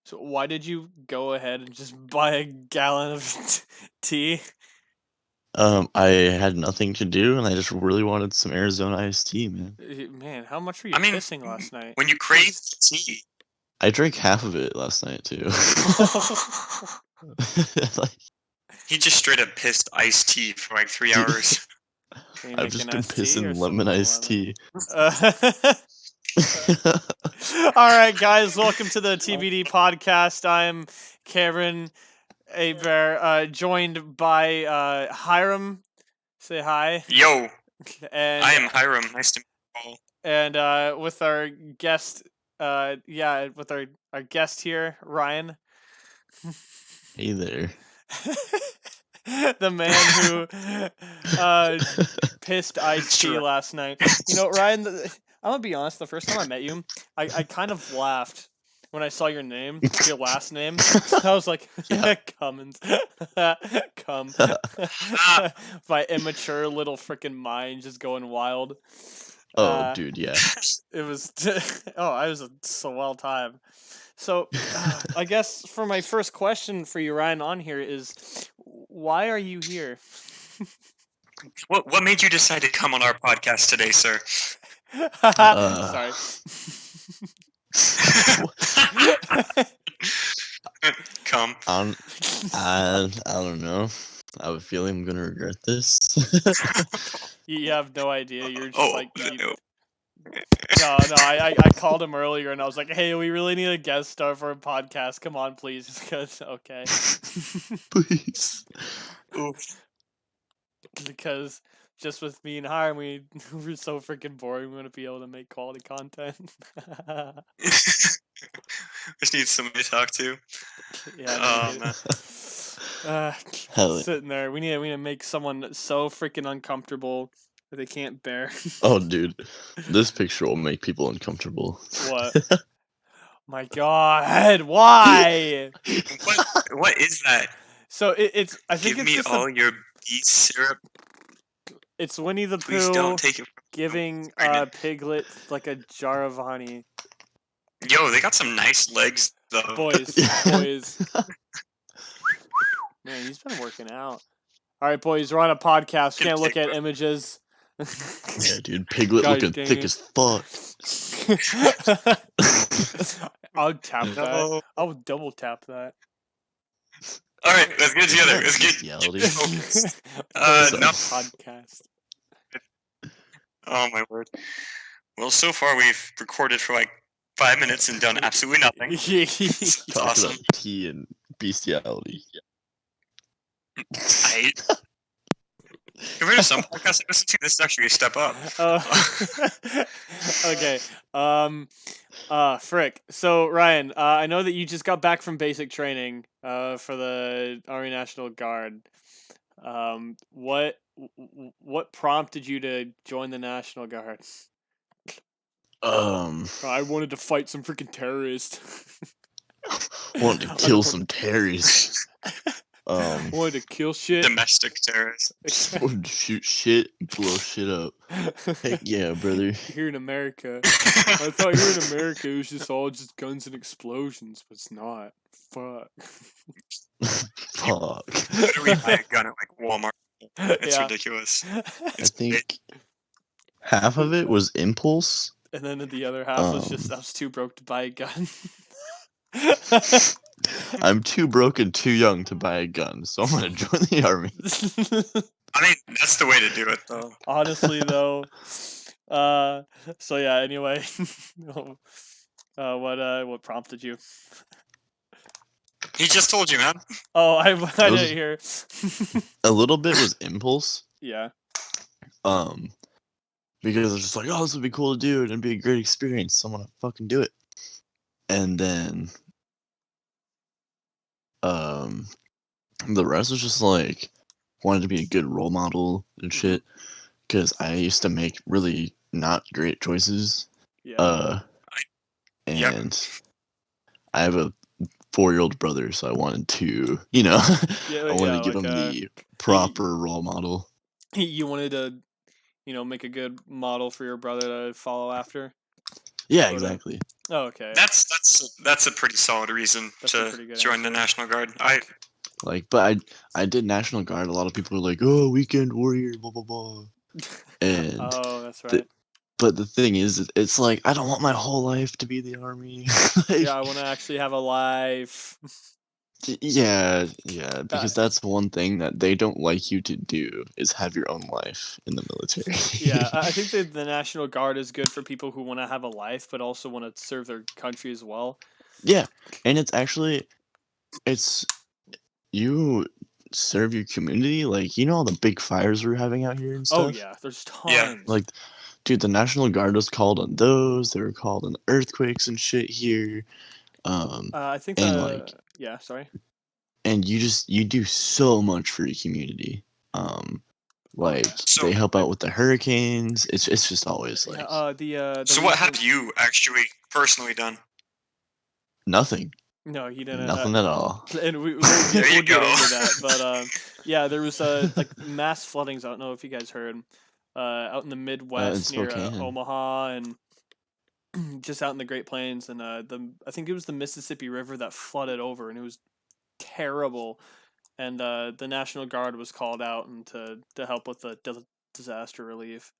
So why did you go ahead and just buy a gallon of tea? I had nothing to do, and I just really wanted some Arizona iced tea, man. Man, how much were you I mean, pissing last night? when you crave tea, I drank half of it last night too. Like, he just straight up pissed iced tea for like 3 hours. Are you I've making just been iced tea or pissing some lemon iced lemon? tea. All right, guys, welcome to the TBD podcast. I'm Kameron Abear, joined by Hyrum. Say hi. Yo, And I am Hyrum. Nice to meet you all. and with our guest, with our guest here, Ryan. Hey there. The man who pissed iced tea Sure. last night. You know, Ryan, I'm gonna be honest, the first time I met you, I kind of laughed when I saw your name, your last name. I was like, Yeah. Cummins. Come. My immature little freaking mind just going wild. Oh, dude, yeah. It was it was a swell time. So I guess for my first question for you, Ryan, on here is, why are you here? What made you decide to come on our podcast today, sir? Sorry. Come. I don't know. I have a feeling I'm gonna regret this. You have no idea. You're just Oh, like no. No. I called him earlier and I was like, hey, we really need a guest star for a podcast. Come on, please. Because okay. Please. Oof. Because just with me and Hiram, we're so freaking boring. We want to be able to make quality content. Just need somebody to talk to. Yeah. Hell yeah. Sitting there, we need to make someone so freaking uncomfortable that they can't bear. Oh, dude, this picture will make people uncomfortable. What? My God, why? What is that? So it's. I think Give it's me just all your beet syrup. it's Winnie the Please Pooh don't take it from giving pregnant. Piglet like a jar of honey. Yo, they got some nice legs though. Boys. Man, he's been working out. All right, boys, we're on a podcast. Can't look at images. Yeah, dude, Piglet God looking dang thick it. as fuck. I'll tap that. No. I'll double tap that. All right, let's get together. Let's get Bestiality. focused. Boys, No. podcast. Oh my word. Well, so far we've recorded for like 5 minutes and done absolutely nothing. It's Talk awesome. about tea and bestiality. Compared to some podcasts I listen to, this is actually a step up. Okay. Frick. So Ryan, I know that you just got back from basic training for the Army National Guard. What prompted you to join the National Guard? I wanted to fight some freaking terrorists. Wanted to kill some terrorists. Wanted to kill shit. Domestic terrorists. Wanted to shoot shit and blow shit up. Heck yeah, brother. Here in America. I thought here in America it was just all just guns and explosions, but it's not. Fuck. Fuck. Literally buy a gun at like Walmart. It's Yeah. ridiculous. I think half of it was impulse. And then the other half was just I was too broke to buy a gun. I'm too broke and too young to buy a gun, so I'm gonna join the army. I mean, that's the way to do it, though. Honestly, though. So yeah. Anyway, what prompted you? He just told you, man. Oh, I didn't hear. A little bit was impulse. Yeah. Because I was just like, oh, this would be cool to do, and it'd be a great experience. So I'm gonna fucking do it. And then, the rest was just like, wanted to be a good role model and shit. Because I used to make really not great choices. Yeah. And I have a 4-year-old brother, so I wanted to, I wanted to give him the proper role model. You wanted to, make a good model for your brother to follow after. Yeah, Quota. exactly. Oh, okay. That's a pretty solid reason That's a to pretty good join the answer. National Guard. But I did National Guard. A lot of people were like, "Oh, weekend warrior, blah blah blah." And Oh, that's the, right. but the thing is, it's like I don't want my whole life to be the army. Like, Yeah, I want to actually have a life. yeah, because that's one thing that they don't like you to do is have your own life in the military. Yeah, I think that the National Guard is good for people who want to have a life, but also want to serve their country as well. Yeah, and it's you serve your community. Like, you know all the big fires we're having out here and Oh stuff. yeah, there's Yeah. tons. Like, dude, the National Guard was called on those. They were called on earthquakes and shit here. I think and yeah, sorry. and you do so much for your community. Like, So- they help out with the hurricanes. It's just always like The So what recent- have you actually personally done? nothing, No, he didn't. nothing at all. And we'll There you we'll get go. into that, but yeah, there was like mass floodings. I don't know if you guys heard, out in the Midwest near Spokane. Omaha and just out in the Great Plains, and I think it was the Mississippi River that flooded over, and it was terrible. And the National Guard was called out and to help with the disaster relief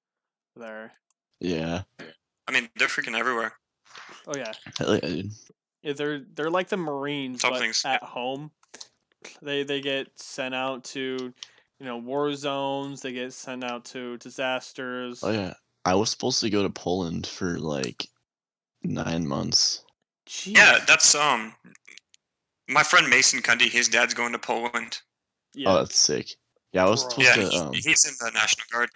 there. Yeah, I mean, they're freaking everywhere. Oh yeah, hell yeah, dude. yeah, they're like the Marines, Top but things. at home. They get sent out to, war zones. They get sent out to disasters. Oh yeah, I was supposed to go to Poland for like 9 months. Jeez. Yeah, that's my friend Mason Cundy. His dad's going to Poland. Yeah. Oh, that's sick. Yeah, I was Bro. supposed Yeah, to. he's in the National Guard.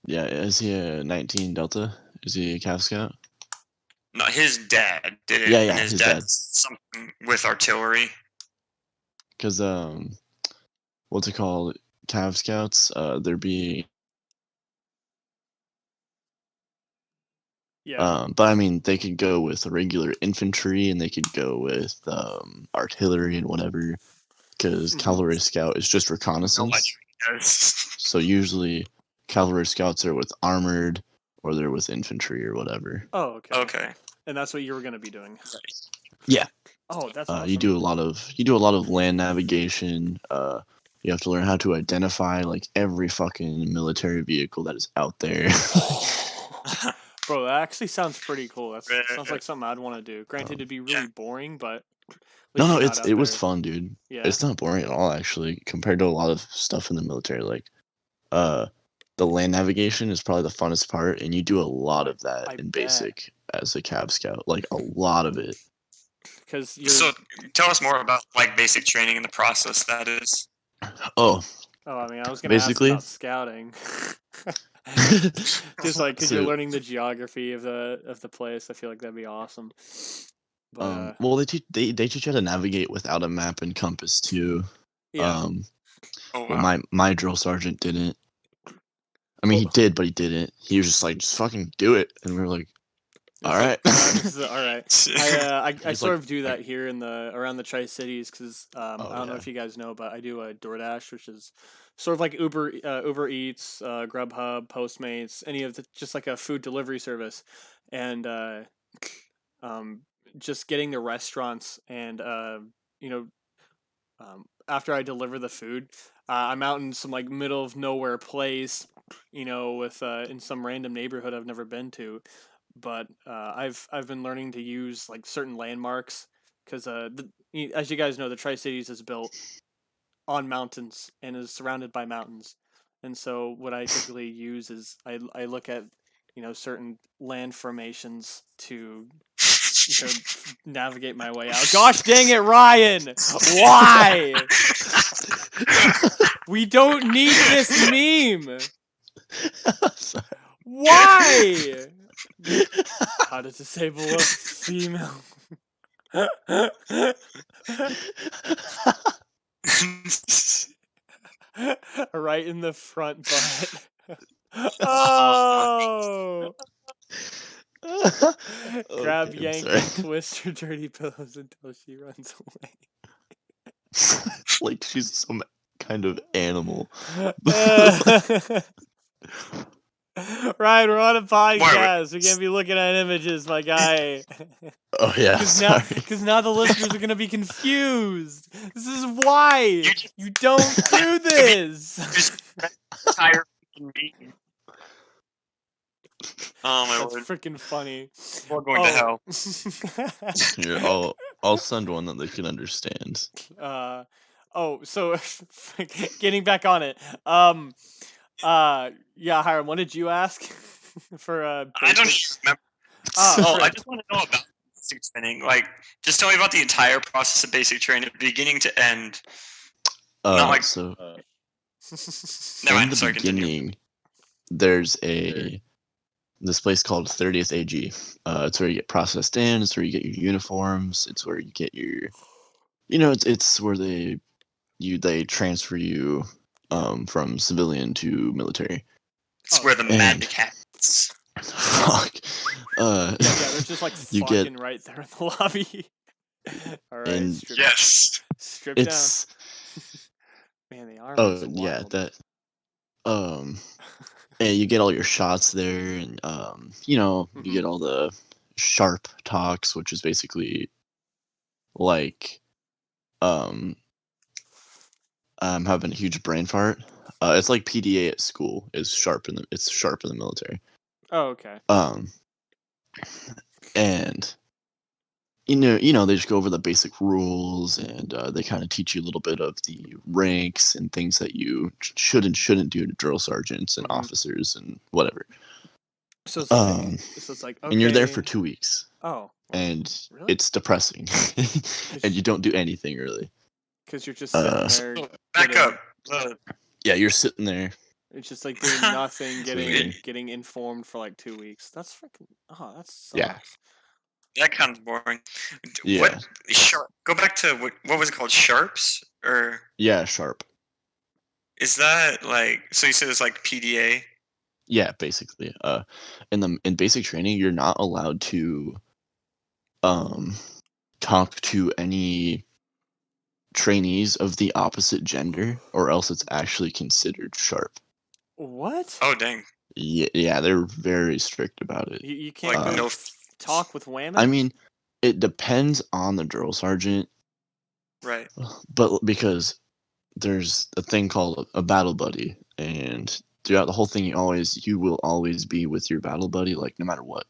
Yeah, is he a 19 Delta? Is he a Cav Scout? No, his dad did it. Yeah, yeah, and his his dad's dad. something with artillery. Because what's it called? Cav Scouts. They're being. Yeah. But I mean, they could go with regular infantry, and they could go with artillery and whatever. Because Mhm. Cavalry Scout is just No, reconnaissance. Yes. So usually, Cavalry Scouts are with armored, or they're with infantry or whatever. Oh, okay. Okay. And that's what you were gonna be doing. Yeah. Oh, that's awesome. You do a lot of land navigation. You have to learn how to identify like every fucking military vehicle that is out there. Bro, that actually sounds pretty cool. That Right. sounds like something I'd want to do. Granted, it'd be really Yeah. boring, but at No, least no, you're not out it was there. fun, dude. Yeah. It's not boring at all, actually, compared to a lot of stuff in the military. Like, the land navigation is probably the funnest part, and you do a lot of that I in bet. basic as a Cav Scout. Like, a lot of it. Because you're. So tell us more about like basic training and the process that is. Oh, Oh, I mean, I was gonna ask basically- about scouting. Just like because you're So- learning the geography of the place. I feel like that'd be awesome. But well, they teach you how to navigate without a map and compass too. yeah. Oh wow. Well, my drill sergeant didn't. I mean, he did, but he didn't. He was just like, just fucking do it, and we were like, all right. All right. I He's sort like- of do that here around the Tri-Cities because I don't know yeah. if you guys know, but I do a DoorDash, which is sort of like Uber Eats, Grubhub, Postmates, any of the just like a food delivery service, and just getting the restaurants and after I deliver the food, I'm out in some like middle of nowhere place, with in some random neighborhood I've never been to, but I've been learning to use like certain landmarks because as you guys know, the Tri Cities is built on mountains and is surrounded by mountains, and so what I typically use is I look at certain land formations to navigate my way out. Gosh dang it, Ryan! Why? We don't need this meme. Sorry. Why? How to disable a female? Right in the front butt. Oh! Grab, Okay, I'm yank, sorry. and twist her dirty pillows until she runs away. Like she's some kind of animal. Ryan, we're on a Why podcast. We can't be looking at images, my guy. Oh yeah, sorry. Because now the listeners are gonna be confused. This is why you don't do this. Just entire freaking meeting. Oh my That's word. freaking funny. We're going to hell. Here, I'll send one that they can understand. So getting back on it. Yeah, Hiram, what did you ask for I don't basic? even remember. Oh, I just want to know about basic training. Like, just tell me about the entire process of basic training, beginning to end. Not like. So Never in mind. the Sorry, continue. beginning, there's this place called 30th AG. It's where you get processed in. It's where you get your uniforms. It's where you get your, it's where they transfer you from civilian to military. It's where the magic happens. Fuck. Yeah, they're just like you fucking get right there in the lobby. All right, and strip down. it's Man, the army oh is yeah wild. that and you get all your shots there, and you get all the sharp talks, which is basically like I'm having a huge brain fart. It's like PDA at school is sharp it's sharp in the military. Oh, okay. And they just go over the basic rules, and they kind of teach you a little bit of the ranks and things that you should and shouldn't do to drill sergeants and officers and whatever. So it's like okay. And you're there for 2 weeks. Oh. And really? it's depressing, and you don't do anything really. Because you're just sitting there. Back up. Yeah, you're sitting there. It's just like doing nothing, getting informed for like 2 weeks. That's freaking. Oh, that sucks. Yeah. That kind of boring. Yeah. What sharp? Go back to what was it called? Sharps or? Yeah, sharp. Is that like? So you said it's like PDA? Yeah, basically. In basic training, you're not allowed to talk to any trainees of the opposite gender, or else it's actually considered sharp. What? Oh dang. Yeah, they're very strict about it. You can't go talk with women? I mean, it depends on the drill sergeant. Right. But because there's a thing called a battle buddy, and throughout the whole thing, you will always be with your battle buddy, like no matter what.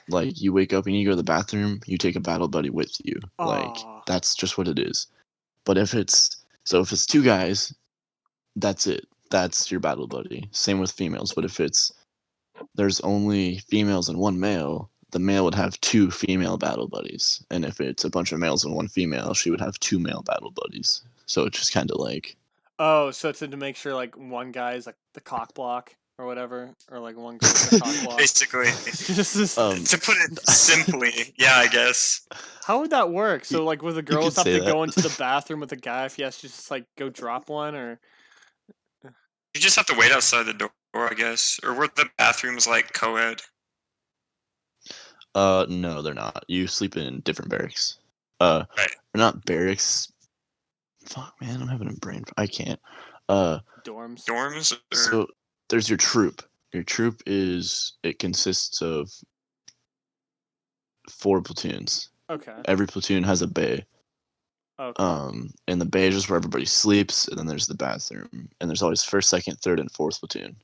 Like you wake up and you go to the bathroom, you take a battle buddy with you. Like that's just what it is. But if it's 2 guys, that's it. That's your battle buddy. Same with females. But if there's only females and 1 male, the male would have 2 female battle buddies. And if it's a bunch of males and 1 female, she would have 2 male battle buddies. So it's just kind of like. Oh, so it's to make sure like one guy is like the cock block or whatever, or like one girl is the cock block. Basically. To put it simply, yeah, I guess. How would that work? So like, would the girls have to go into the bathroom with the guy if he has to just like go drop one, or? You just have to wait outside the door, I guess. Or were the bathrooms like co-ed? No, they're not. You sleep in different barracks. Right. They're not barracks. Fuck, man, I'm having a brain. I can't. Dorms. Or... So there's your troop. Your troop consists of 4 platoons. Okay. Every platoon has a bay. Okay. And the bay is just where everybody sleeps, and then there's the bathroom, and there's always 1st, 2nd, 3rd, and 4th platoon.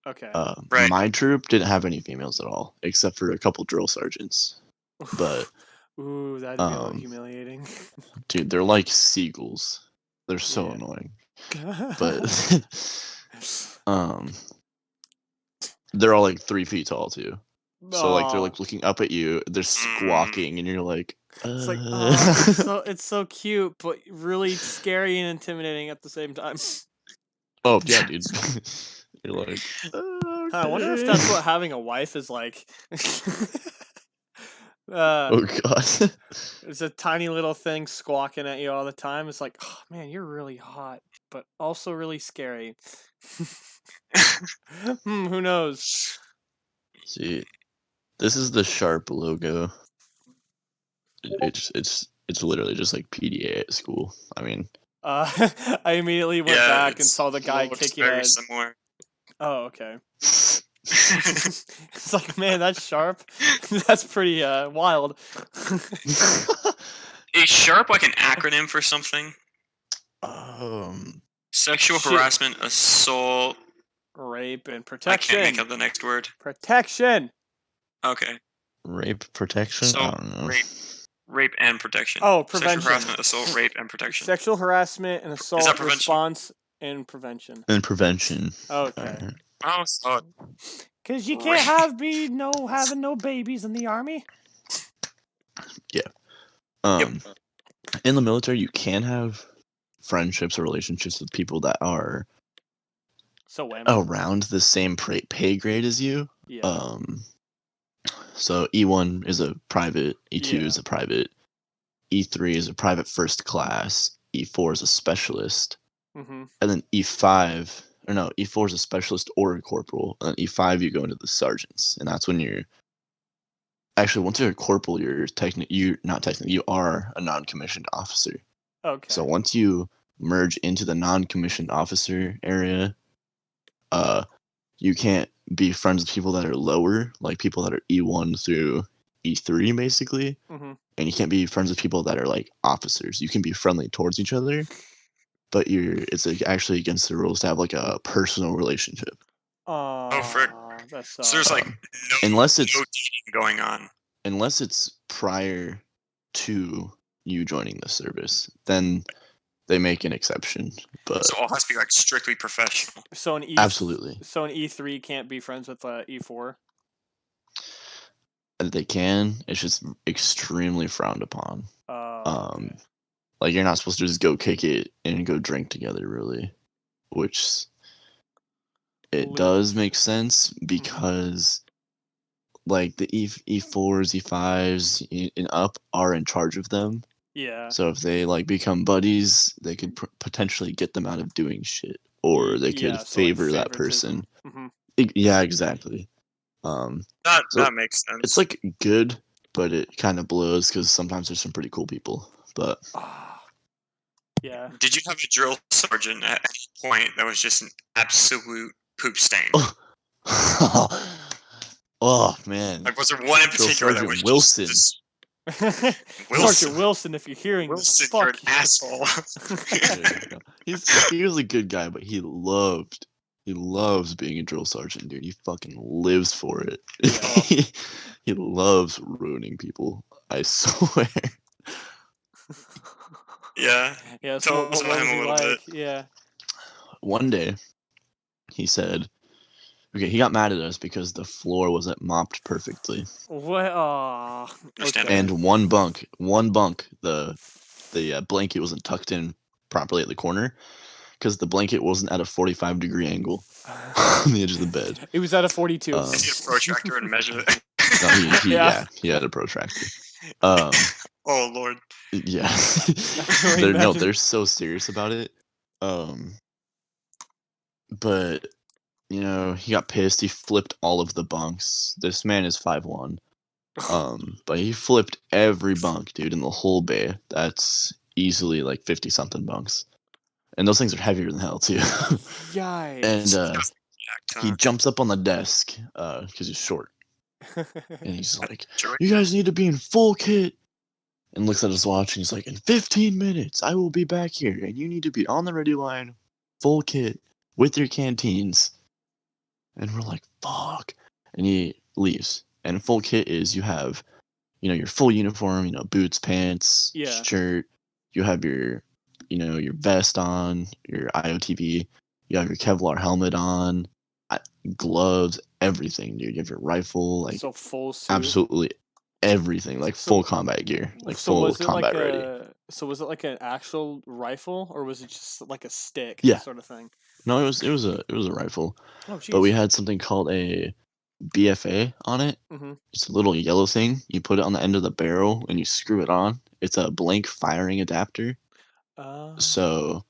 Okay. Right. My troop didn't have any females at all, except for a couple drill sergeants. But ooh, that'd be a little humiliating. Dude, they're like seagulls. They're so annoying. But they're all like 3 feet tall too. So like they're like looking up at you, they're squawking, and you're like, It's like, it's so cute, but really scary and intimidating at the same time. Oh yeah, dude. You're like, okay. I wonder if that's what having a wife is like. Oh god. It's a tiny little thing squawking at you all the time. It's like, oh man, you're really hot, but also really scary. Who knows? See, this is the Sharp logo. It's literally just like PDA at school. I mean, I immediately went back and saw the guy kick your head. Similar. Oh, okay. It's like, man, that's sharp. That's pretty wild. Is sharp like an acronym for something? Sexual Shit. harassment, assault, Rape and I protection. can't make up the next word. Protection. Okay. Rape protection? So, I don't know. Rape and protection. Oh, Sexual prevention. harassment, assault, rape, and protection. Sexual harassment and assault, prevention? response, and prevention. And prevention. Okay. Alright. Oh, so Because you can't having no babies in the army. In the military, you can have friendships or relationships with people that are around the same pay grade as you. Yeah. So E1 is a private, E2 is a private, E3 is a private first class, E4 is a specialist, Mm-hmm. and then E5, or no, E4 is a specialist or a corporal, and then E5 you go into the sergeants, and that's when you're actually once you're a corporal, you are a non-commissioned officer. Okay. So once you merge into the non-commissioned officer area, you can't be friends with people that are lower, like people that are E1 through E3, basically. Mm-hmm. And you can't be friends with people that are like officers. You can be friendly towards each other, but it's like actually against the rules to have like a personal relationship. That sucks. So there's like unless it's no dating going on. Unless it's prior to you joining the service, then they make an exception. But so it all has to be like strictly professional. So an absolutely. So an E3 can't be friends with E4. They can. It's just extremely frowned upon. Okay. Like you're not supposed to just go kick it and go drink together, really. Which it does make sense because like the E4s, E5s, and up are in charge of them. Yeah. So if they like become buddies, they could potentially get them out of doing shit, or they could favor that person. Mm-hmm. Yeah, exactly. That makes sense. It's like good, but it kind of blows because sometimes there's some pretty cool people. But yeah. Did you have a drill sergeant at any point that was just an absolute poop stain? Oh man! Like, was there one in particular that was Wilson? Sergeant Wilson, if you're hearing Wilson, this, fuck you're an asshole. He was a good guy, but he loves being a drill sergeant, dude. He fucking lives for it. Yeah. He loves ruining people. I swear. Yeah. Yeah. So what was he like? Yeah. One day, he said, "Okay, he got mad at us because the floor wasn't mopped perfectly." What? Okay. And one bunk, the blanket wasn't tucked in properly at the corner because the blanket wasn't at a 45-degree angle on the edge of the bed. It was at a 42. Did you get a protractor and measure it? No, he had a protractor. Oh Lord. Yeah. They're so serious about it. But he got pissed. He flipped all of the bunks. This man is 5'1". But he flipped every bunk, dude, in the whole bay. That's easily like 50-something bunks. And those things are heavier than hell, too. Yikes. And he jumps up on the desk, because he's short. And he's like, "You guys need to be in full kit." And looks at his watch, and he's like, "In 15 minutes, I will be back here, and you need to be on the ready line, full kit, with your canteens." And we're like, "Fuck." And he leaves. And full kit is you have, your full uniform, boots, pants, shirt. You have your, your vest on, your IOTV. You have your Kevlar helmet on, gloves, everything, dude. You have your rifle, like so full suit. Absolutely everything, like full combat gear, like full combat ready. So was it like an actual rifle, or was it just like a stick sort of thing? No, it was a rifle. Oh, geez. But we had something called a BFA on it. Mm-hmm. It's a little yellow thing. You put it on the end of the barrel and you screw it on. It's a blank firing adapter. So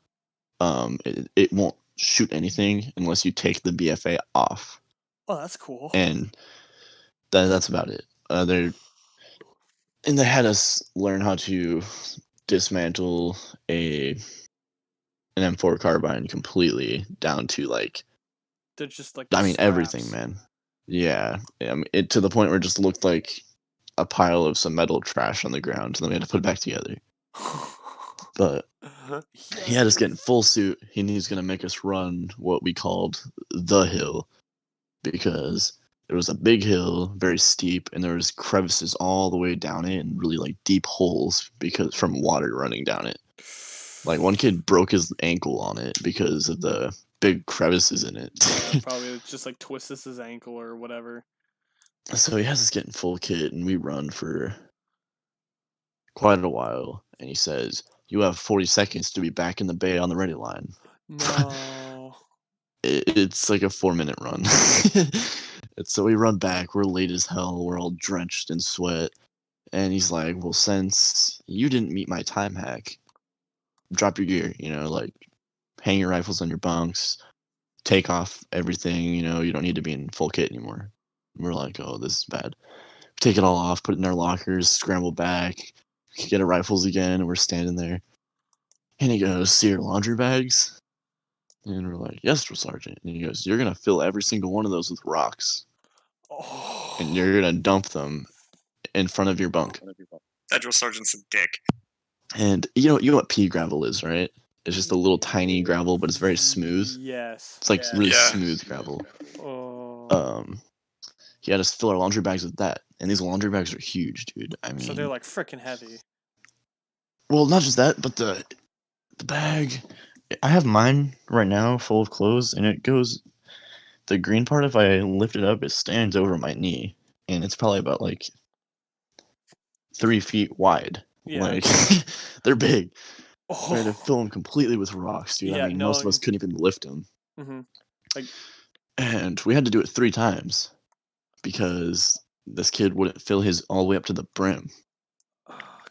it won't shoot anything unless you take the BFA off. Oh, that's cool. And that's about it. They had us learn how to dismantle an M4 carbine completely down to like They're just like I mean, everything, scraps. man. Yeah, I mean, it to the point where it just looked like a pile of some metal trash on the ground, and then we had to put it back together. But he had us get in full suit. He was going to make us run what we called the hill, because it was a big hill, very steep, and there was crevices all the way down it and really like deep holes because from water running down it. Like one kid broke his ankle on it because of the big crevices in it. Yeah, probably just like twists his ankle or whatever. So he has us get in full kit, and we run for quite a while. And he says, "You have 40 seconds to be back in the bay on the ready line." No. It's like a 4-minute run. And so we run back. We're late as hell. We're all drenched in sweat. And he's like, "Well, since you didn't meet my time hack, drop your gear. Like hang your rifles on your bunks, take off everything. You don't need to be in full kit anymore." And we're like, "Oh, this is bad." Take it all off, put it in our lockers, scramble back, get our rifles again, and we're standing there. And he goes, "See your laundry bags?" And we're like, "Yes, Drill Sergeant." And he goes, "You're going to fill every single one of those with rocks. And you're going to dump them in front of your bunk." That Drill Sergeant's a dick. And you know what pea gravel is, right? It's just a little tiny gravel, but it's very smooth. Yes. It's like really smooth gravel. Oh. He had us fill our laundry bags with that. And these laundry bags are huge, dude. I mean, so they're like freaking heavy. Well, not just that, but the bag. I have mine right now full of clothes, and it goes. The green part, if I lift it up, it stands over my knee, and it's probably about like 3 feet wide. Yeah. Like they're big. We had to fill them completely with rocks, dude. Yeah, I mean, most of us couldn't even lift them. Like, and we had to do it 3 times because this kid wouldn't fill his all the way up to the brim.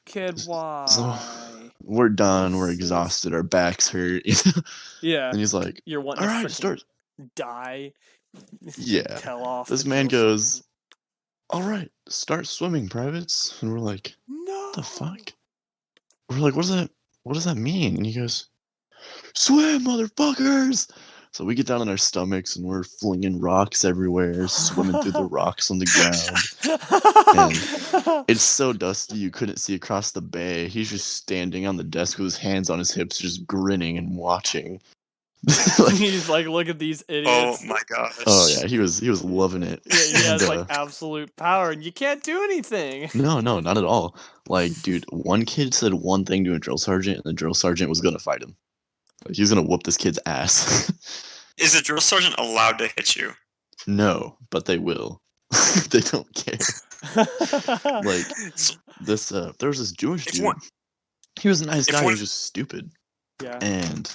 Kid, why? So we're done. We're exhausted. Our backs hurt. Yeah. And he's like, "You're wanting "All to right, start." Die. Yeah. Tell off. This man goes, "All right, start swimming, privates." And we're like, "No." "What the fuck?" We're like, what does that mean?" And he goes, "Swim, motherfuckers!" So we get down on our stomachs and we're flinging rocks everywhere, swimming through the rocks on the ground. And it's so dusty you couldn't see across the bay. He's just standing on the desk with his hands on his hips, just grinning and watching. He's like, "Look at these idiots." Oh my gosh. Oh yeah, he was loving it. Yeah, he has like absolute power, and you can't do anything. No, not at all. Like, dude, one kid said one thing to a drill sergeant, and the drill sergeant was gonna fight him. Like, he's gonna whoop this kid's ass. Is a drill sergeant allowed to hit you? No, but they will. They don't care. Like this, there was this Jewish dude. He was a nice guy. He was just stupid. Yeah. And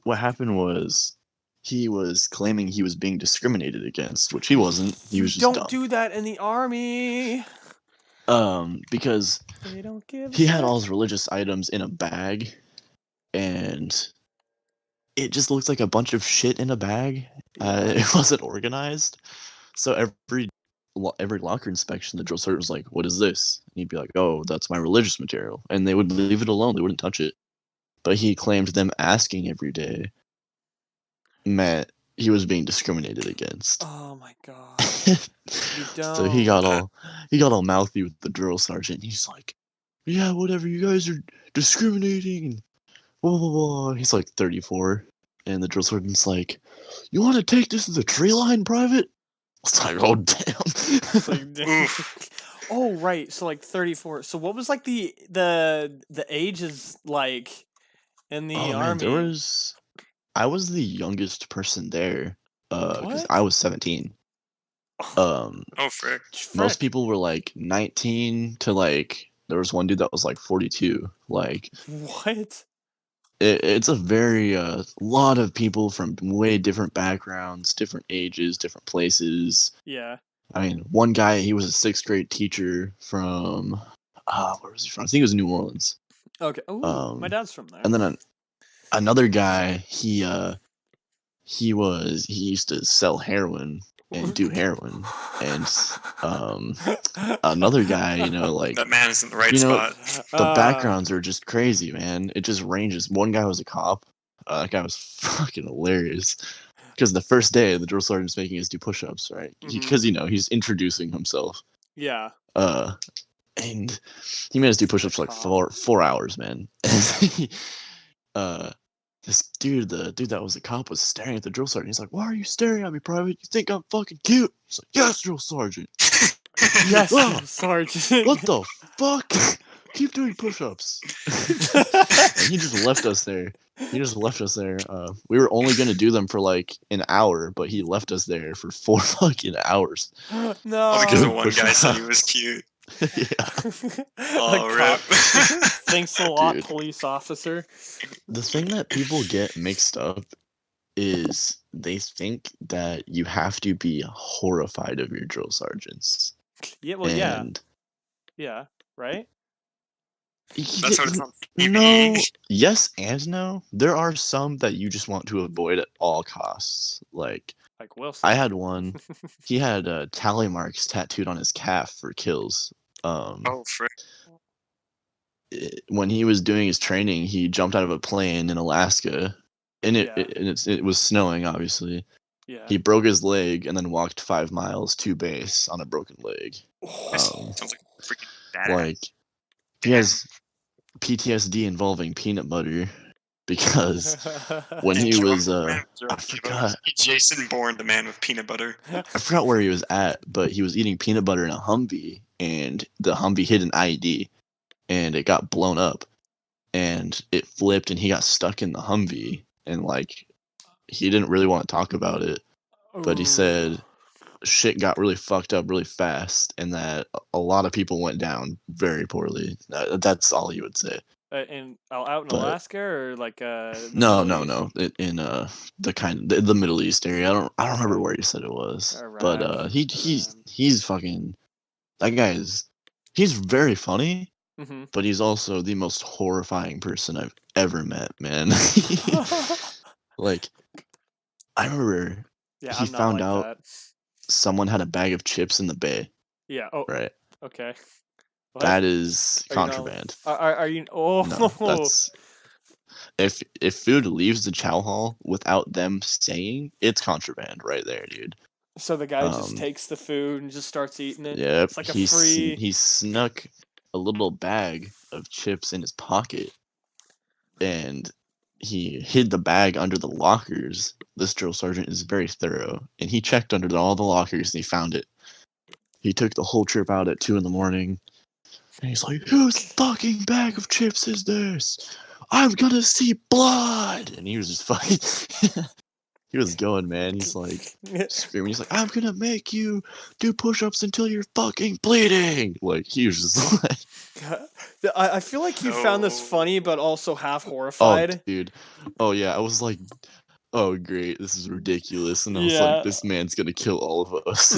what happened was he was claiming he was being discriminated against, which he wasn't. He was just Don't dumb. do that in the army. Because They don't give he had all his religious items in a bag, and it just looked like a bunch of shit in a bag. It wasn't organized. So every locker inspection, the drill sergeant was like, "What is this?" And he'd be like, "Oh, that's my religious material." And they would leave it alone. They wouldn't touch it. But he claimed them asking every day meant he was being discriminated against. Oh my god. So he got all mouthy with the drill sergeant. He's like, "Yeah, whatever, you guys are discriminating," and blah blah blah. He's like 34, and the drill sergeant's like, "You want to take this to the tree line, private?" It's like, oh damn. Oh right, so like 34. So what was like the ages like in the army? Man, I was the youngest person there, because I was 17. Oh frick. Most people were like 19 to like, there was one dude that was like 42. Like, what? It's a very lot of people from way different backgrounds, different ages, different places. Yeah. I mean, one guy, he was a 6th grade teacher from where was he from? I think it was New Orleans. Okay. Ooh, my dad's from there. And then another guy, he used to sell heroin and do heroin. And another guy, like, that man is in the right spot. The backgrounds are just crazy, man. It just ranges. One guy was a cop. That guy was fucking hilarious. because the first day the drill sergeant's making us do push-ups, right? Because he's introducing himself. Yeah. And he made us do push-ups for like 4 hours, man. This dude, the dude that was a cop, was staring at the drill sergeant. He's like, "Why are you staring at me, Private? You think I'm fucking cute?" He's like, "Yes, drill sergeant." Yes, drill sergeant. What the fuck? Keep doing push-ups. And he just left us there. We were only gonna do them for like an hour, but he left us there for 4 fucking hours. No. All because the one guy said he was cute. Yeah. Oh, rip. Thanks a lot, Dude. police officer. The thing that people get mixed up is they think that you have to be horrified of your drill sergeants. Yeah, well, and yeah, right? That's what it's on TBD. No, yes and no. There are some that you just want to avoid at all costs. Like Wilson. I had one. He had tally marks tattooed on his calf for kills. Oh, frick. When he was doing his training, he jumped out of a plane in Alaska, and it was snowing, obviously. Yeah. He broke his leg and then walked 5 miles to base on a broken leg. Sounds like freaking badass. Like he has PTSD involving peanut butter because when he was I forgot Jason Bourne, the man with peanut butter. I forgot where he was at, but he was eating peanut butter in a Humvee, and the Humvee hit an IED, and it got blown up, and it flipped, and he got stuck in the Humvee, and like he didn't really want to talk about it, but he said shit got really fucked up really fast, and that a lot of people went down very poorly. That's all he would say. Out in Alaska or like no, in the Middle East area. I don't remember where he said it was, Iran. but he's fucking, that guy he's very funny, but he's also the most horrifying person I've ever met, man. Like I remember he found out that. Someone had a bag of chips in the bay. Yeah. Oh. Right. Okay. What? That is contraband. Are you? Oh. No, that's if food leaves the chow hall without them saying, it's contraband right there, dude. So the guy just takes the food and just starts eating it. Yep. It's like a free. He snuck a little bag of chips in his pocket, and he hid the bag under the lockers. This drill sergeant is very thorough, and he checked under all the lockers and he found it. He took the whole trip out at 2 a.m, and he's like, "Whose fucking bag of chips is this? I'm gonna see blood!" And he was just fucking he was going, man. He's like screaming. He's like, "I'm gonna make you do push-ups until you're fucking bleeding!" Like he was just like, I feel like you found this funny, but also half horrified. Oh, dude. Oh yeah, I was like, "Oh great, this is ridiculous," and I was like, "This man's gonna kill all of us."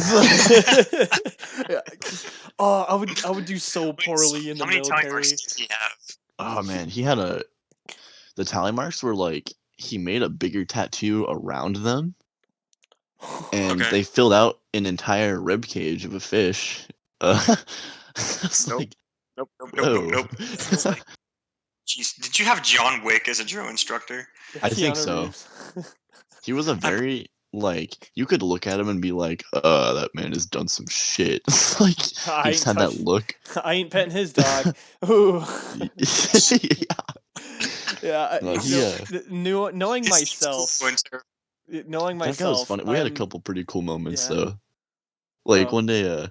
Oh, I would do so poorly in the military. How many tally marks did he have? Oh man, he had the tally marks were like, he made a bigger tattoo around them, and they filled out an entire rib cage of a fish. Nope. Like, jeez, did you have John Wick as a drill instructor? I think so. He was a very like, you could look at him and be like, that man has done some shit. Like he just had that look. I ain't petting his dog. Ooh. Yeah. Knowing myself. That guy was funny. We had a couple pretty cool moments though. Like one day,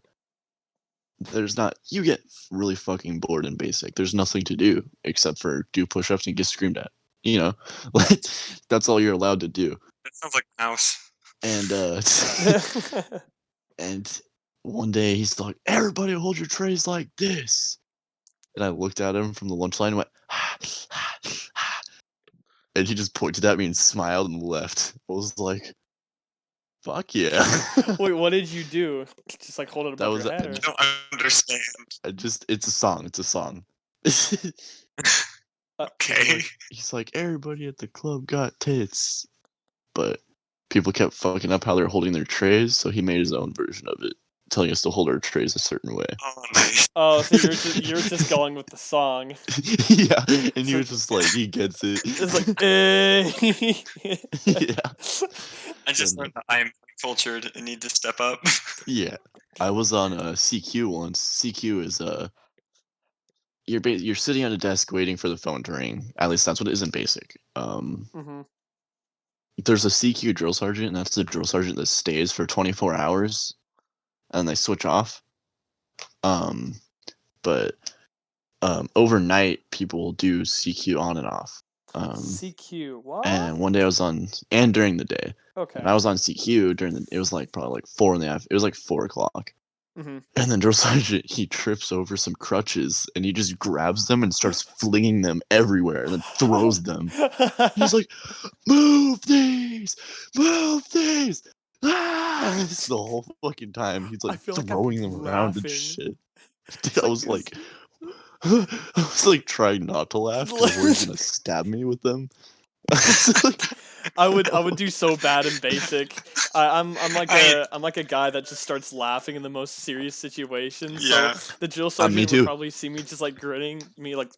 you get really fucking bored in basic. There's nothing to do except for do push-ups and get screamed at. You know, like that's all you're allowed to do. That sounds like a mouse. And and one day he's like, "Everybody hold your trays like this." And I looked at him from the lunch line and went, and he just pointed at me and smiled and left. I was like, fuck yeah. Wait, what did you do? Just like hold it above your head? I don't understand. It's a song. Okay. He's like, "Everybody at the club got tits." But people kept fucking up how they're holding their trays, so he made his own version of it. telling us to hold our trays a certain way. Oh, nice. Oh, so you're just going with the song. Yeah, and he was just like, he gets it. It's like, eh. Yeah. I just learned that I am cultured and need to step up. Yeah. I was on CQ once. CQ is you're sitting at a desk waiting for the phone to ring. At least that's what it is in basic. Mm-hmm. There's a CQ drill sergeant, and that's the drill sergeant that stays for 24 hours, and they switch off. But overnight people do CQ on and off. CQ, what? And one day I was on, and during the day. Okay. And I was on CQ during the. It was like probably like 4 in the afternoon. It was like 4 o'clock. Mm-hmm. And then drill sergeant, he trips over some crutches and he just grabs them and starts flinging them everywhere and then throws them. He's like, "Move these, move these!" Ah! It's the whole fucking time he's like throwing them around and shit. Dude, I was like, trying not to laugh because he's gonna stab me with them. I would do so bad in basic. I'm like a guy that just starts laughing in the most serious situations. Yeah. So the drill sergeant would probably see me just like grinning, me like.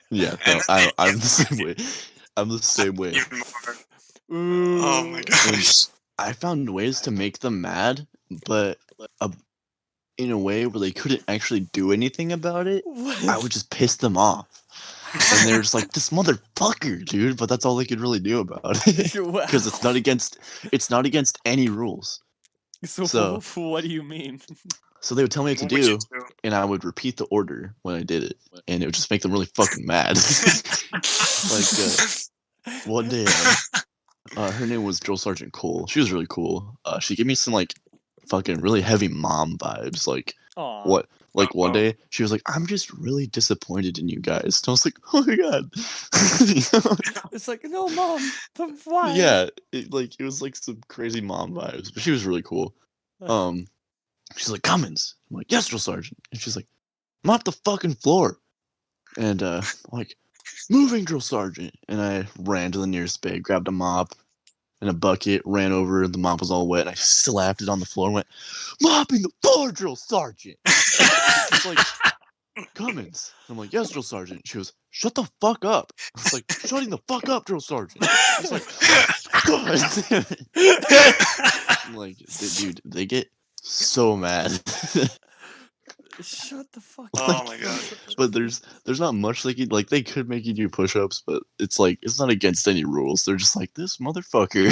Yeah, no, I'm the same way. I'm the same way. Even more. Oh my gosh. I found ways to make them mad, but in a way where they couldn't actually do anything about it. I would just piss them off. And they're just like, "This motherfucker, dude," but that's all they could really do about it. Because it's not against any rules. So what do you mean? So they would tell me what to do, and I would repeat the order when I did it, and it would just make them really fucking mad. Like one day, her name was Drill Sergeant Cole. She was really cool. She gave me some like fucking really heavy mom vibes. Like Aww. what? Like one day, she was like, "I'm just really disappointed in you guys." And I was like, "Oh my god!" It's like, no, mom, but why? Yeah, it was like some crazy mom vibes, but she was really cool. She's like, "Cummins." I'm like, "Yes, Drill Sergeant." And she's like, "Mop the fucking floor." And I'm like, "Moving, Drill Sergeant." And I ran to the nearest bay, grabbed a mop and a bucket, ran over. The mop was all wet, and I slapped it on the floor and went, "Mopping the floor, Drill Sergeant." She's like, "Cummins." I'm like, "Yes, Drill Sergeant." She goes, "Shut the fuck up." I was like, "Shutting the fuck up, Drill Sergeant." She's like, "God damn it." I'm like, dude, they get so mad. Shut the fuck up. Oh my god. But there's not much they could like. They could make you do push-ups, but it's like it's not against any rules. They're just like, "This motherfucker."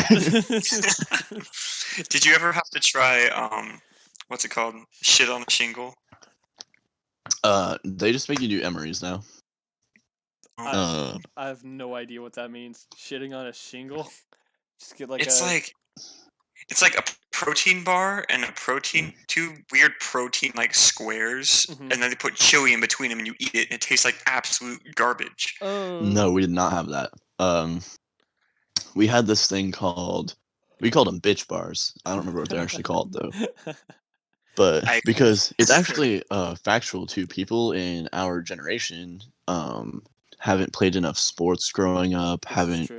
Did you ever have to try what's it called? Shit on a shingle? They just make you do MREs now. I have no idea what that means. Shitting on a shingle? Just get like it's like a protein bar and a protein, two weird protein like squares, and then they put chili in between them and you eat it and it tastes like absolute garbage. No, we did not have that. We had this thing we called them bitch bars. I don't remember what they're actually called though. But because it's actually factual too, people in our generation haven't played enough sports growing up, haven't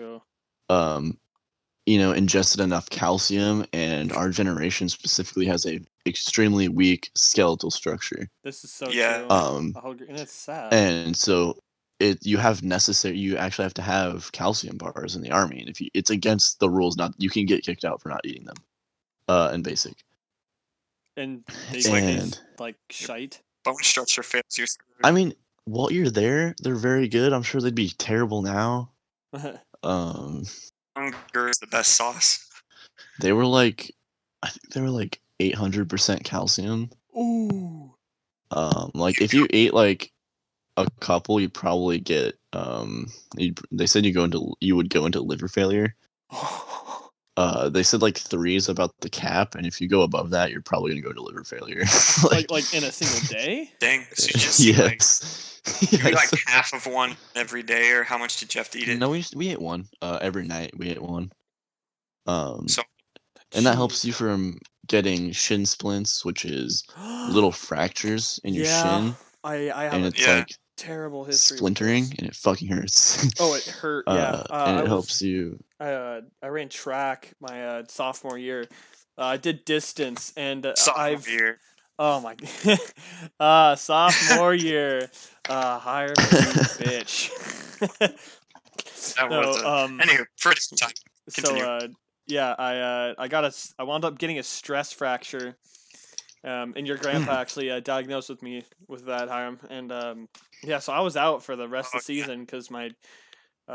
ingested enough calcium, and our generation specifically has a extremely weak skeletal structure. This is so true. And it's sad. And so you actually have to have calcium bars in the army, and it's against the rules. You can get kicked out for not eating them. In basic. And they like shite. Bone structure fails you. I mean, while you're there, they're very good. I'm sure they'd be terrible now. Hunger is the best sauce. They were like, I think they were like 800% calcium. Ooh. Like if you ate like a couple, you'd probably get they said you would go into liver failure. They said like 3 is about the cap, and if you go above that, you're probably gonna go into liver failure. like in a single day? Dang. So you just Yes. Maybe like half of one every day, or how much did you have to eat it? No, we ate one every night. We ate one. So, and that helps you from getting shin splints, which is little fractures in your shin. I have and it's like terrible history. Splintering, and it fucking hurts. Oh, it hurt. Yeah, and it helps you. I ran track my sophomore year, I did distance, and Sophomore year. Oh my. Sophomore year. Hiram, you bitch. That No. was anyway, for a different time. Continue. So yeah, I wound up getting a stress fracture. And your grandpa actually diagnosed with me with that, Hiram, and yeah, so I was out for the rest of the season because my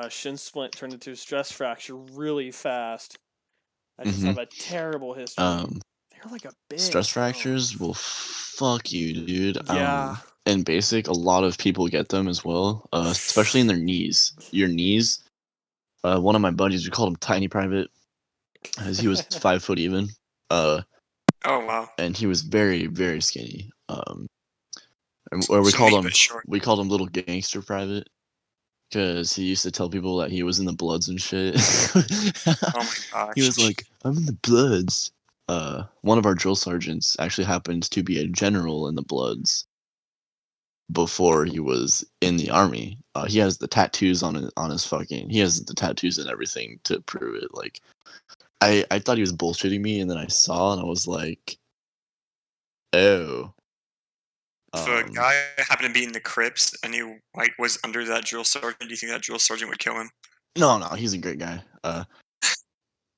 shin splint turned into a stress fracture really fast. I just have a terrible history. They're like a big stress fractures will fuck you, dude. Yeah. In basic, a lot of people get them as well, especially in their knees. Your knees. One of my buddies, we called him Tiny Private, as he was 5 foot even. Oh wow. And he was very, very skinny. Or we called him Little Gangster Private, because he used to tell people that he was in the Bloods and shit. Oh my gosh. He was like, "I'm in the Bloods." One of our drill sergeants actually happened to be a general in the Bloods before he was in the army. He has the tattoos on his fucking. He has the tattoos and everything to prove it. Like, I thought he was bullshitting me, and then I saw and I was like, "Oh." If a guy happened to be in the Crips and he like was under that drill sergeant, do you think that drill sergeant would kill him? No, he's a great guy.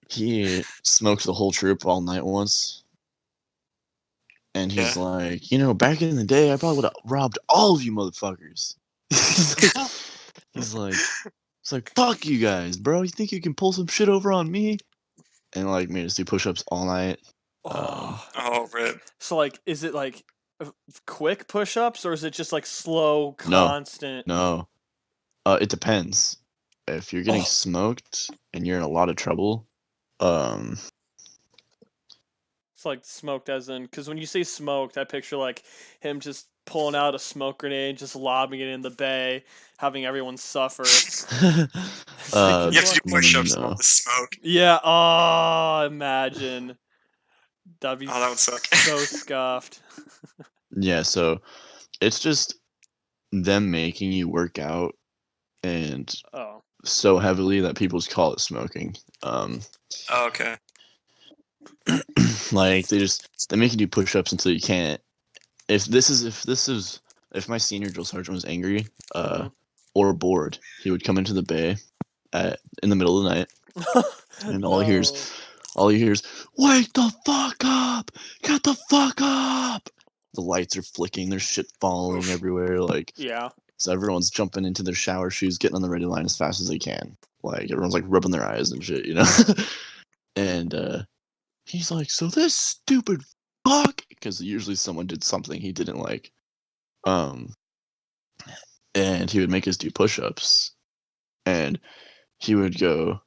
He smoked the whole troop all night once. And he's like, back in the day, I probably would have robbed all of you motherfuckers. He's like, fuck you guys, bro. You think you can pull some shit over on me? And like made us do push-ups all night. Oh, rip. So like, is it like quick push-ups or is it just like slow, constant? No. It depends. If you're getting smoked and you're in a lot of trouble, it's like smoked as in, because when you say smoked, I picture like him just pulling out a smoke grenade, just lobbing it in the bay, having everyone suffer. You have to do push-ups on the smoke. Yeah. Oh, imagine. That'd be that would suck. So scuffed. Yeah, so it's just them making you work out and so heavily that people just call it smoking. Okay. Like they make you do push-ups until you can't. If my senior drill sergeant was angry or bored, he would come into the bay in the middle of the night, and all he hears, "Wake the fuck up! Get the fuck up!" The lights are flicking, there's shit falling everywhere, like so everyone's jumping into their shower shoes, getting on the ready line as fast as they can. Like everyone's like rubbing their eyes and shit, And he's like, "So this stupid fuck," because usually someone did something he didn't like. And he would make us do push-ups, and he would get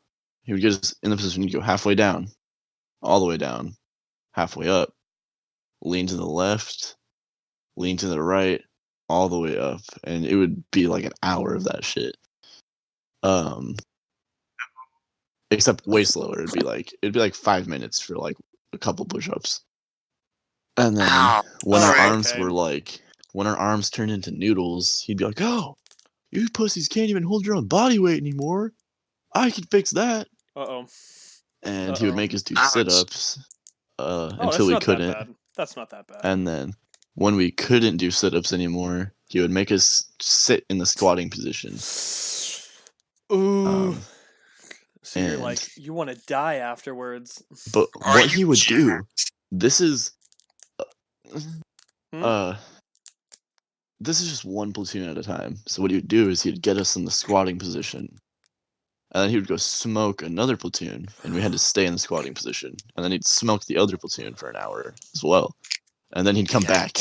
us in the position to go halfway down, all the way down, halfway up, lean to the left, lean to the right, all the way up, and it would be like an hour of that shit. Except way slower. It'd be like 5 minutes for like a couple push-ups. And then when our arms turned into noodles, he'd be like, "Oh, you pussies can't even hold your own body weight anymore. I can fix that." And he would make us do sit-ups until we couldn't. That's not that bad. And then when we couldn't do sit-ups anymore, he would make us sit in the squatting position. Ooh. So you're like, you want to die afterwards. But what he would do, this is just one platoon at a time. So what he would do is he'd get us in the squatting position, and then he would go smoke another platoon, and we had to stay in the squatting position. And then he'd smoke the other platoon for an hour as well. And then he'd come back,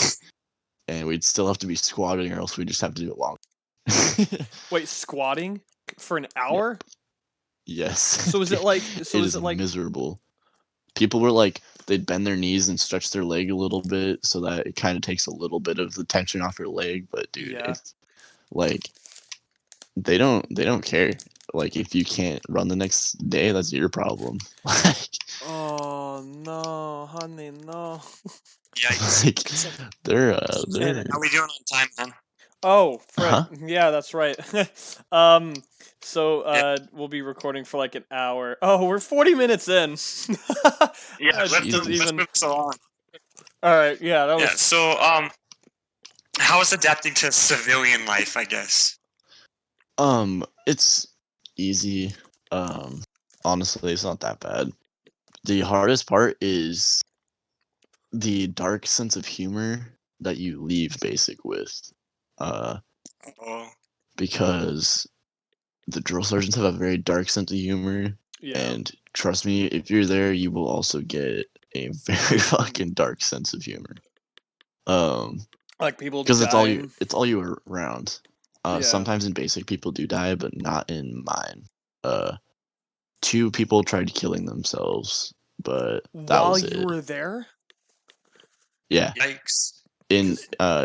and we'd still have to be squatting, or else we'd just have to do it long. Wait, squatting for an hour? Yes. So is it like? So is it like miserable? People were like, they'd bend their knees and stretch their leg a little bit so that it kind of takes a little bit of the tension off your leg. But dude, it's like they don't care. Like if you can't run the next day, that's your problem. Oh no, honey, no. Yikes. Like, they're How we doing on time, man? Oh, frick. Huh? Yeah, that's right. So Yeah, we'll be recording for like an hour. Oh, we're 40 minutes in. yeah. Doesn't Let's Jesus. even. move this along. All right, yeah, that Yeah. was. So how is adapting to civilian life? I guess. It's easy. Um, Honestly, it's not that bad. The hardest part is the dark sense of humor that you leave basic with. Uh, Oh, because the drill sergeants have a very dark sense of humor, Yeah. and trust me, if you're there, you will also get a very fucking dark sense of humor. Like people Because dying. it's all you around. Yeah. Sometimes in basic people do die, but not in mine. Uh, Two people tried killing themselves, but that While was you it. were there? Yeah, yikes! in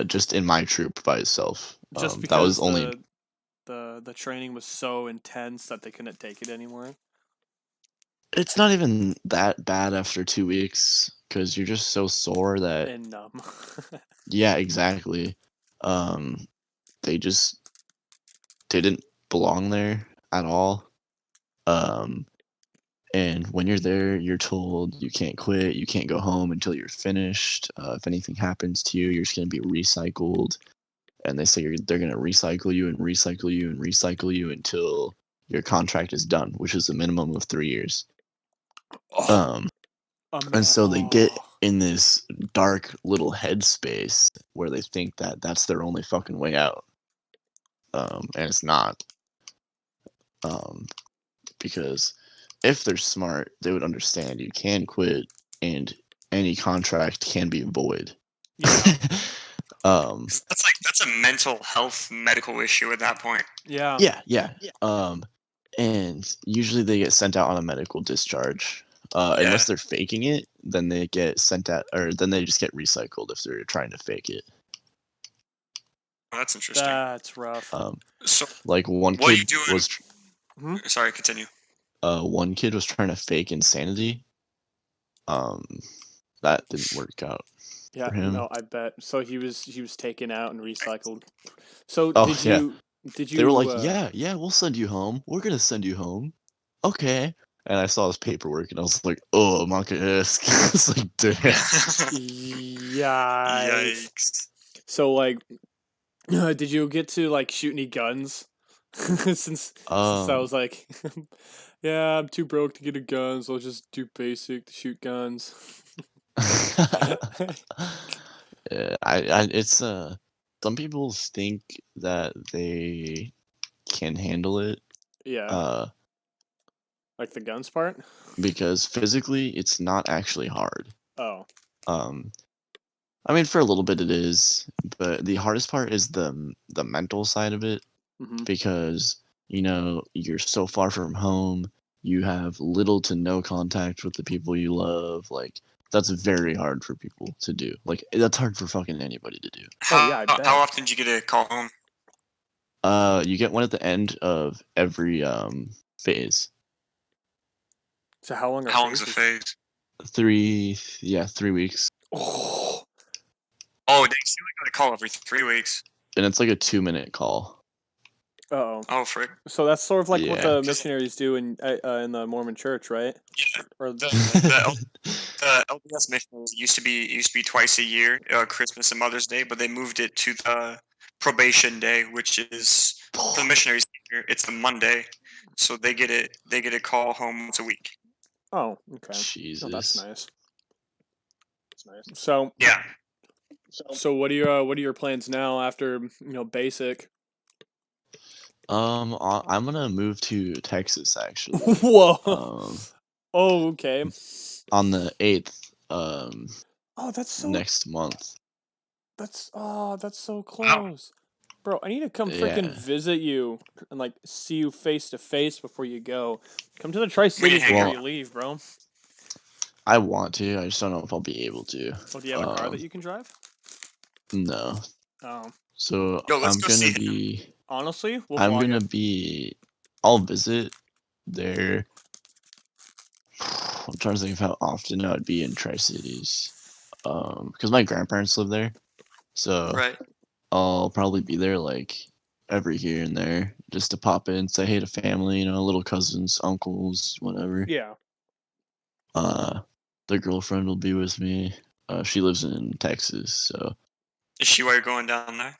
just in my troop by itself. Just That was because only. the training was so intense that they couldn't take it anymore. It's not even that bad after 2 weeks because you're just so sore that. And numb. Yeah, exactly. Um, they just didn't belong there at all. Um, and when you're there, you're told you can't quit, you can't go home until you're finished. If anything happens to you, you're just gonna be recycled. And they say they're gonna recycle you and recycle you and recycle you until your contract is done, which is a minimum of 3 years. Oh, Um, and man. so they get Oh. in this dark little headspace where they think that that's their only fucking way out. And it's not. Um, because if they're smart, they would understand you can quit and any contract can be void. Yeah. um, That's a mental health medical issue at that point. Yeah. yeah. And usually they get sent out on a medical discharge. Yeah, Unless they're faking it, then they get sent out, or then they just get recycled if they're trying to fake it. well, that's interesting. That's rough. So, Like one what are you kid doing? was, Sorry, continue. one kid was trying to fake insanity. Um, that didn't work out Yeah, for him. no, I bet. So he was taken out and recycled. So Oh yeah, did they were you like, yeah, we'll send you home. We're gonna send you home. Okay. And I saw his paperwork and I was like, oh, monkey-esque. It's like, damn. Yikes. Yikes! So like did you get to like shoot any guns? Since I was like yeah, I'm too broke to get a gun, so I'll just do basic to shoot guns. Yeah, it's some people think that they can handle it Yeah, like the guns part? because physically it's not actually hard. Oh. Um, I mean, for a little bit it is, but the hardest part is the mental side of it Mhm. because you're so far from home, you have little to no contact with the people you love. Like that's very hard for people to do. Like that's hard for fucking anybody to do. Oh yeah, I bet. How often do you get a call home? You get one at the end of every phase. So how long are How long's the phases? phase? 3 weeks, Oh. Oh, they see like a call every 3 weeks. and it's like a 2-minute call. Uh-oh. Oh, frick. So that's sort of like what Yeah. the missionaries do in the Mormon church, right? Yeah. Or The LDS missions used to be twice a year, Christmas and Mother's Day, but they moved it to the probation day, which is for the missionaries here. It's a Monday, so they get a call home once a week. oh, okay. Jesus. Oh, that's nice. That's nice. So Yeah. what are your plans now after basic? I'm gonna move to Texas actually. Whoa. Um, Oh, okay. on the 8th, Oh, that's so next month. that's so Wow. close. Bro, I need to come freaking Yeah. visit you and like see you face to face before you go. Come to the Tri-Cities We hang before out. you leave, bro. I want to. I just don't know if I'll be able to. Oh, do you have a car that you can drive? No. Oh. So Yo, let's go see him. Honestly, we'll I'm vlog gonna it. be. I'll visit there. I'm trying to think of how often I would be in Tri-Cities. Because my grandparents live there, so Right. I'll probably be there like every here and there just to pop in, say hey to family, little cousins, uncles, whatever. Yeah. The girlfriend will be with me. She lives in Texas, so Is she why you're going down there?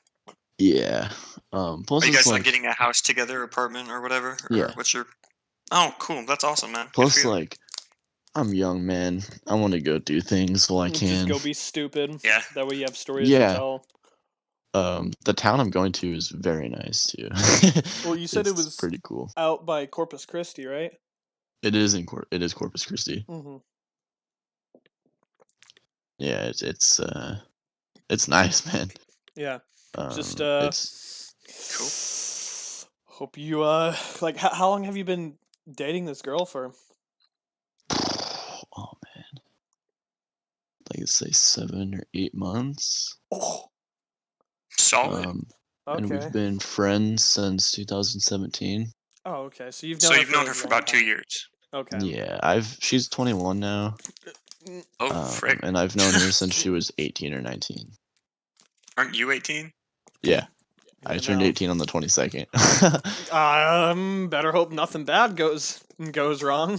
yeah. Plus Are you it's guys like like getting a house together, apartment or whatever? Or yeah. what's your? Oh, cool. That's awesome, man. Good for Plus you. like I'm young, man. I want to go do things while I Just can. go be stupid. Yeah. That way you have stories to Yeah. tell. The town I'm going to is very nice too. Well, you said it It's was pretty cool. out by Corpus Christi, right? It is Corpus Christi. Mm-hmm. Yeah, it's nice, man. Yeah. Just It's Cool. hope you like how long have you been dating this girl for? oh man, like say 7 or 8 months. Oh, Solid. And okay. we've been friends since 2017. Oh, okay. So you've So known you've known her for about 2 years. Okay. Yeah, she's 21 now. Oh, frick. And I've known her since she was 18 or 19. Aren't you 18? Yeah. I turned no. 18 on the 22nd. Better hope nothing bad goes wrong.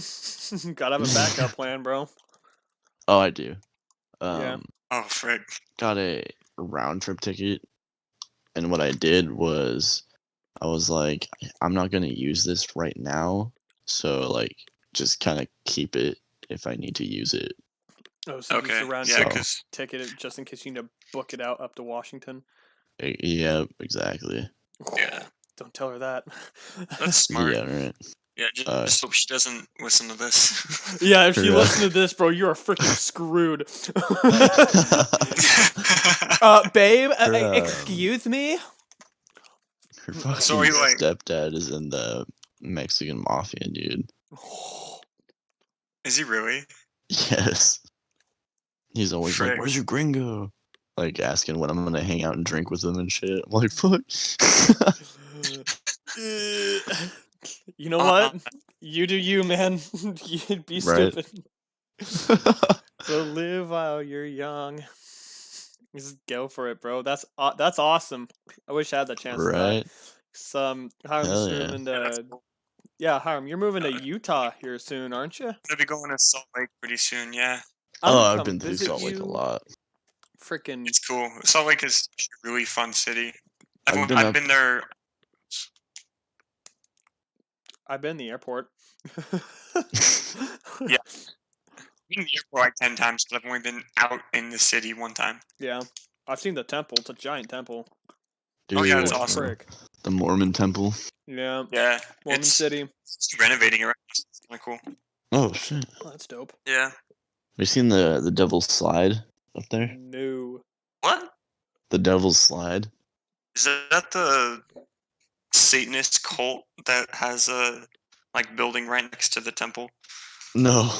Gotta have a backup plan, bro. Oh, I do. Yeah. Oh, frick. Got a round trip ticket, and what I did was I was like, I'm not gonna use this right now, so like just kind of keep it if I need to use it. Oh, so Okay. use a round Yeah, trip because ticket just in case you need to book it out up to Washington. Yeah, exactly. yeah, Don't tell her that. that's smart. Yeah, right. Yeah, just hope she doesn't listen to this. Yeah, if she Right. listens to this, bro, you are freaking screwed. Babe, excuse me? Her fucking So are you, like- stepdad is in the Mexican mafia, dude. Is he really? Yes. He's always like, Frick. "Where's your gringo?" Like asking when I'm gonna hang out and drink with him and shit. I'm like, "Fuck." You know what? You do you, man. You'd be Right. stupid. So live while you're young. Just go for it, bro. That's awesome. I wish I had the chance for that. Right. Hiram's Hell yeah. moving Yeah, that's to cool. Hiram, you're moving to Utah here soon, aren't you? I'm gonna be going to Salt Lake pretty soon. Yeah, I'm gonna I've come been through visit Salt Lake a you. lot. Freaking, it's cool. Salt Lake is a really fun city. I've been I've up- been there. I've been in the airport. Yeah. I've been in the airport like 10 times, but I've only been out in the city one time. Yeah, I've seen the temple. It's a giant temple. Dude, Oh, yeah, it's Holy awesome. frick. The Mormon temple. Yeah, Yeah, Mormon it's City. renovating it right now. It's kind of cool. Oh shit. Oh, that's dope. Yeah. Have you seen the Devil's Slide up there? No. What? The Devil's Slide? Is that the Satanist cult that has a building right next to the temple? No.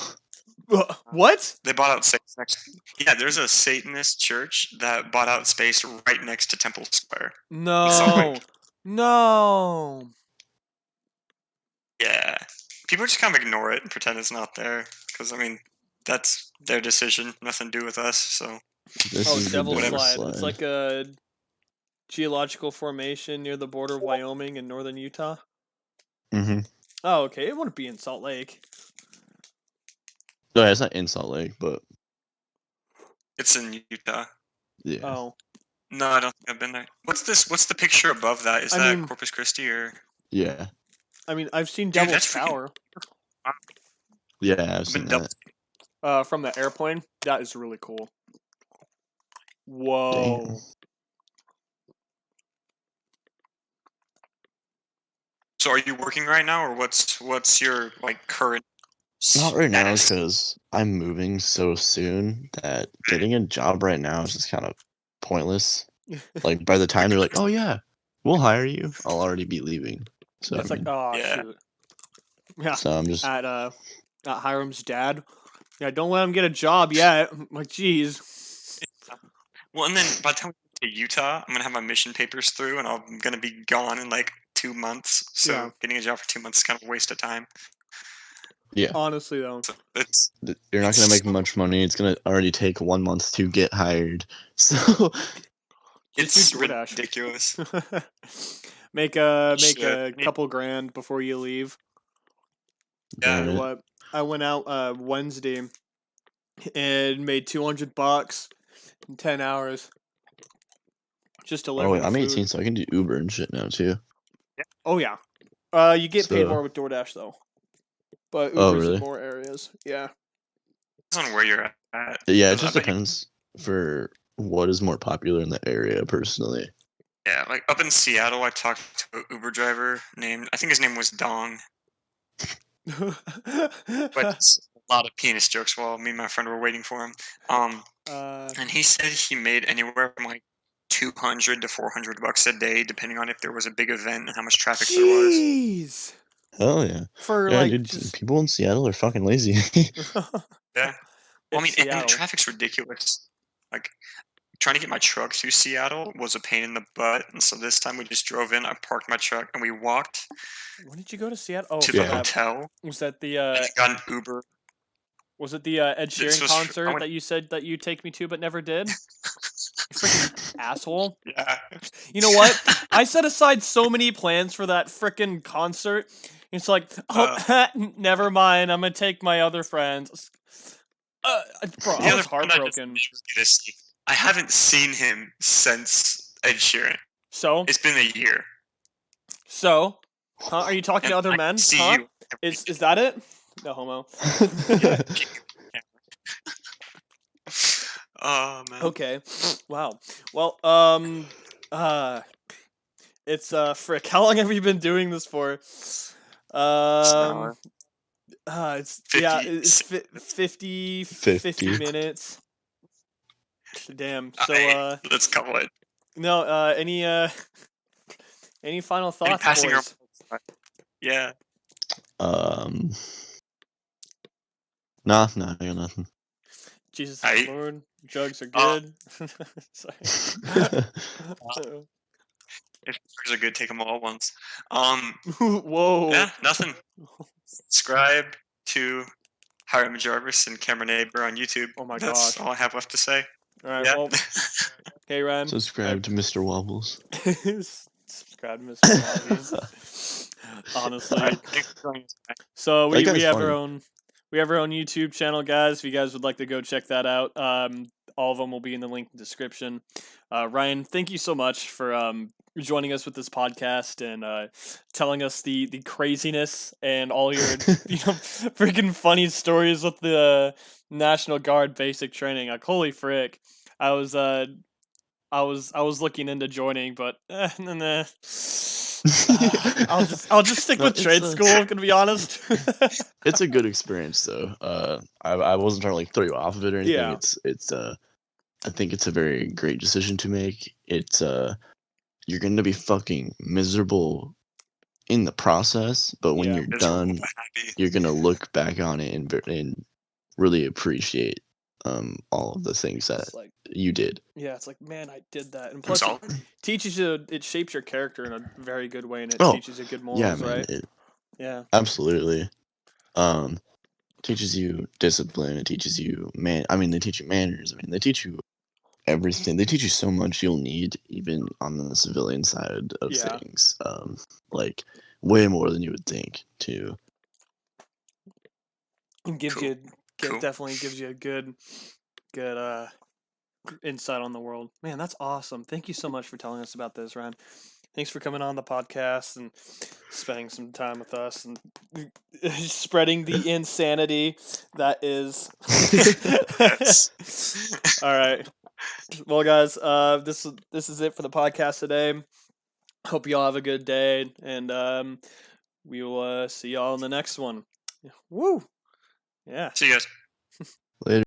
What? They bought out space next. Yeah, there's a Satanist church that bought out space right next to Temple Square. No. No. Yeah, people just kind of ignore it and pretend it's not there because I mean that's their decision, nothing to do with us. So This Oh, is the Devil's Devil's Slide. It's like a geological formation near the border of Wyoming and northern Utah. Mm-hmm. Oh, okay. It wouldn't be in Salt Lake. No, it's not in Salt Lake, but it's in Utah. yeah. Oh. No, I don't think I've been there. What's this? What's the picture above that? Is I that mean- Corpus Christi or? Yeah. I mean, I've seen Dude, Devil's that's freaking- Tower Yeah, I've I've seen been that. from the airplane. That is really cool. Whoa. Damn. So are you working right now, or what's your current? Not right now status? because I'm moving so soon that getting a job right now is just kind of pointless. Like by the time they're like, "Oh yeah, we'll hire you," I'll already be leaving. So It's I like, mean, oh Yeah. shoot. Yeah. so I'm just At Hiram's dad. Yeah, don't let him get a job yet. I'm like, geez. Well, and then by the time we get to Utah, I'm gonna have my mission papers through, and I'm gonna be gone in 2 months. So Yeah. getting a job for 2 months is kind of a waste of time. Honestly though. So it's you're not gonna make much money. It's gonna already take 1 month to get hired. So Just do DoorDash. Ridiculous. make a Shit. couple grand before you leave. Yeah. You know what? I went out Wednesday and made $200 in 10 hours. Just Oh delivering wait, I'm food. 18, so I can do Uber and shit now too. Oh yeah. You get paid more with DoorDash though. But Uber's in more areas. Yeah. Depends on where you're at. Yeah, it just depends for what is more popular in the area, personally. Yeah, like up in Seattle, I talked to an Uber driver named, I think his name was Dong. But a lot of penis jokes while me and my friend were waiting for him. And he said he made anywhere from like $200 to $400 a day, depending on if there was a big event and how much traffic there was. Jeez. Hell yeah. For yeah, like dude, just... people in Seattle are fucking lazy. Yeah. Well, I mean, and the Seattle. traffic's ridiculous. Like, trying to get my truck to Seattle was a pain in the butt, and so this time we just drove in. I parked my truck and we walked When did you go to Seattle? Oh, to the hotel. Was that the And got an Uber. Was it the Ed Sheeran concert that you said that you'd take me to but never did? You freaking asshole. Yeah. You know what? I set aside so many plans for that freaking concert. It's like, oh, never mind. I'm gonna take my other friends. Bro, I was heartbroken. I haven't seen him since Ed Sheeran. So? It's been a year. So? Huh? Are you talking to other men? Huh? Is that it? No homo. Oh man. Okay. Wow. Well, it's frick. How long have you been doing this for? It's 50 minutes. Damn. So let's call it. No, any final thoughts, boys? Yeah. Nah, I got nothing. Jesus Lord, drugs are good. Sorry. If drugs are good, take them all at once. Whoa. Yeah, nothing. Subscribe to Hyrum Jarvis and Kameron Abear on YouTube. Oh my That's gosh. all I have left to say. All right, well. Hey, Ryan. Subscribe to Mr. Wobbles. Subscribe to Mr. Wobbles. Honestly. So we have our own YouTube channel, guys. If you guys would like to go check that out, all of them will be in the link in the description. Ryan, thank you so much for joining us with this podcast and telling us the craziness and all your freaking funny stories with the National Guard basic training. Like, holy frick. I was looking into joining, but nah. I'll just stick with trade school. I'm gonna be honest. It's a good experience, though. I wasn't trying to like throw you off of it or anything. Yeah. It's I think it's a very great decision to make. It's you're gonna be fucking miserable in the process, but when you're done, you're gonna look back on it and really appreciate all of the things that you did. Yeah, it's like, man, I did that, and plus it teaches you, it shapes your character in a very good way, and it teaches you good morals, right? Yeah, absolutely. Teaches you discipline. It teaches you they teach you manners. I mean, they teach you everything. They teach you so much you'll need even on the civilian side of things. Like way more than you would think too. It gives you definitely gives you a good insight on the world. Man, that's awesome. Thank you so much for telling us about this, Ryan. Thanks for coming on the podcast and spending some time with us and spreading the insanity that is. All right. Well, guys, this is it for the podcast today. Hope you all have a good day, and we will see y'all in the next one. Woo! Yeah. See you guys. Later.